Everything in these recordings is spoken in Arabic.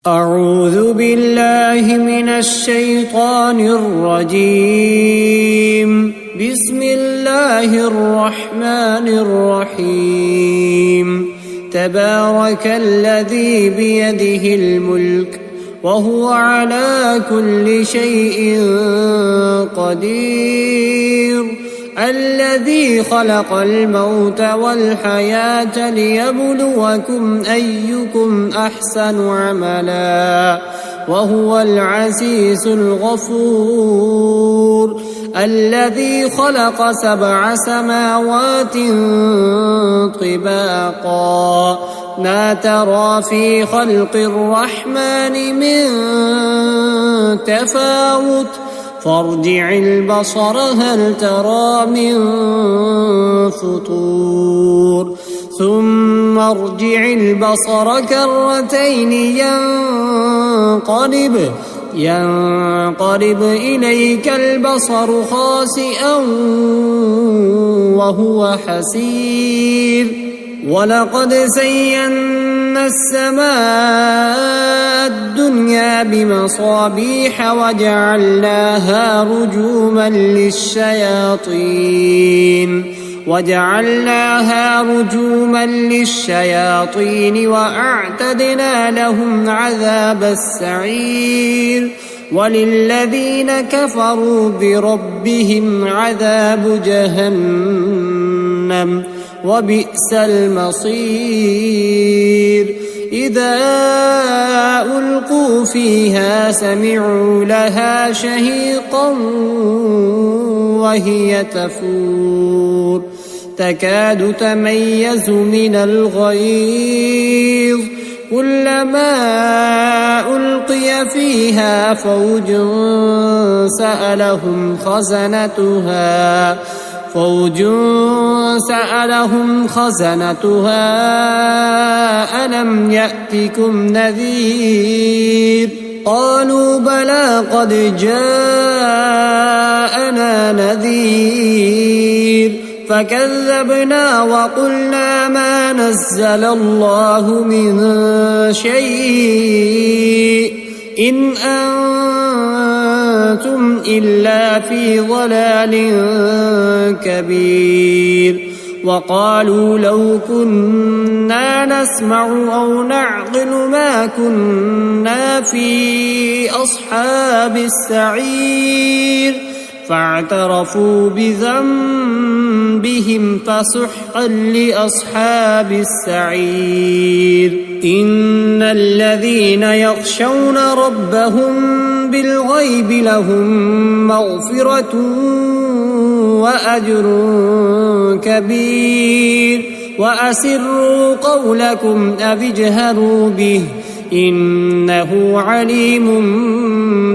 أعوذ بالله من الشيطان الرجيم. بسم الله الرحمن الرحيم. تبارك الذي بيده الملك وهو على كل شيء قدير. الذي خلق الموت والحياة ليبلوكم أيكم أحسن عملا وهو العزيز الغفور. الذي خلق 7 سماوات طباقا ما ترى في خلق الرحمن من تفاوت فارجع البصر هل ترى من فطور ثم ارجع البصر كرتين ينقلب إليك البصر خاسئا وهو حسير. ولقد زينا السماء الدنيا بمصابيح وجعلناها رجوما للشياطين وأعتدنا لهم عذاب السعير. وللذين كفروا بربهم عذاب جهنم وبئس المصير. إذا ألقوا فيها سمعوا لها شهيقا وهي تفور تكاد تميز من الغيظ كلما ألقي فيها فوج سألهم خزنتها ألم يأتكم نذير قالوا بلى قد جاءنا نذير فكذبنا وقلنا ما نزل الله من شيء إن أنتم إلا في ضلال كبير. وقالوا لو كنا نسمع أو نعقل ما كنا في أصحاب السعير فاعترفوا بذنبهم فسحقا لأصحاب السعير. إن الذين يخشون ربهم بالغيب لهم مغفرة وأجر كبير. وأسروا قولكم أو اجهروا به إنه عليم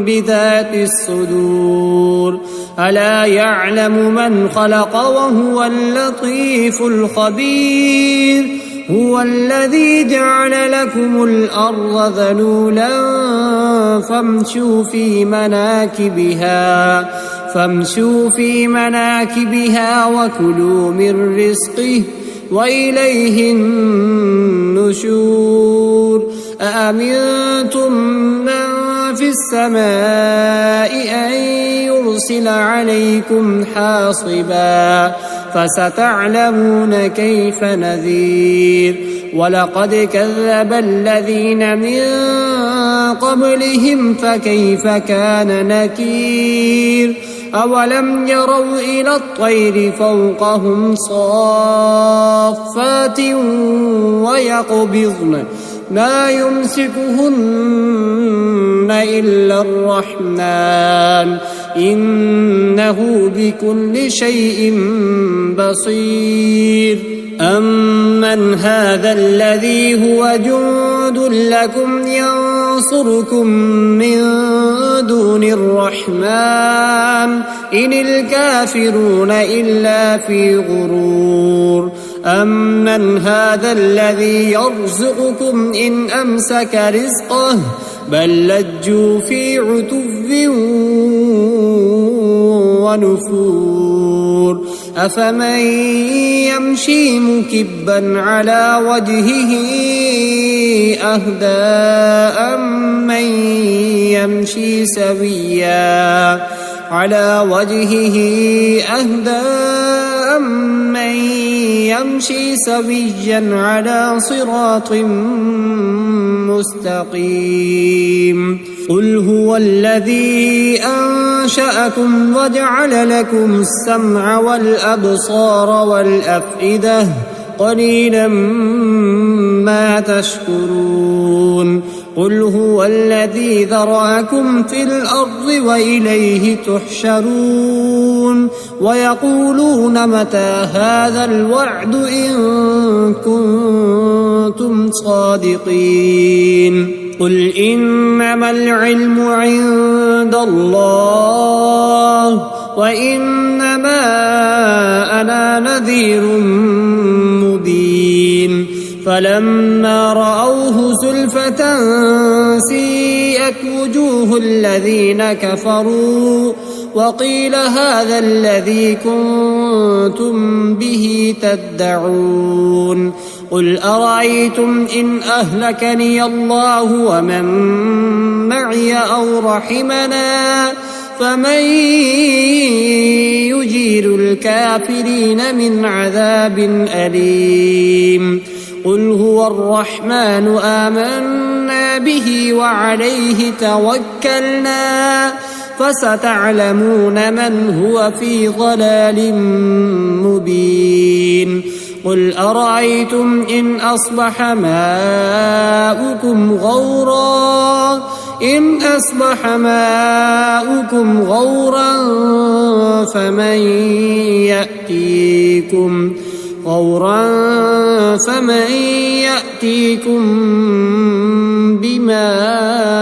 بذات الصدور. ألا يعلم من خلق وهو اللطيف الخبير. هو الذي جعل لكم الأرض ذلولا فامشوا في مناكبها وكلوا من رزقه وإليه النشور. أأمنتم من في السماء أن يرسل عليكم حاصبا فستعلمون كيف نذير. ولقد كذب الذين من قبلهم فكيف كان نكير. أولم يروا إلى الطير فوقهم صافات ويقبضن ما يمسكهن إلا الرحمن إنه بكل شيء بصير. أمن هذا الذي هو جند لكم ينصركم من دون الرحمن إن الكافرون إلا في غرور. أمن هذا الذي يرزقكم إن أمسك رزقه بل لجوا في عتو ونفور. أفمن يمشي مكبا على وجهه أهدى أمن يمشي سويا على صراط مستقيم قل هو الذي أنشأكم وجعل لكم السمع والأبصار والأفئدة قليلا ما تشكرون قل هو الذي ذرأكم في الأرض وإليه تحشرون ويقولون متى هذا الوعد إن كنتم صادقين قل إنما العلم عند الله وإنما أنا نذير مبين فلما رأوه زلفة سيئت وجوه الذين كفروا وقيل هذا الذي كنتم به تدعون قل أرأيتم إن أهلكني الله ومن معي أو رحمنا فمن يجير الكافرين من عذاب أليم قل هو الرحمن آمنا به وعليه توكلنا فستعلمون من هو في ضلال مبين قل أرأيتم إن أصبح ماؤكم غورا فمن يأتيكم بماء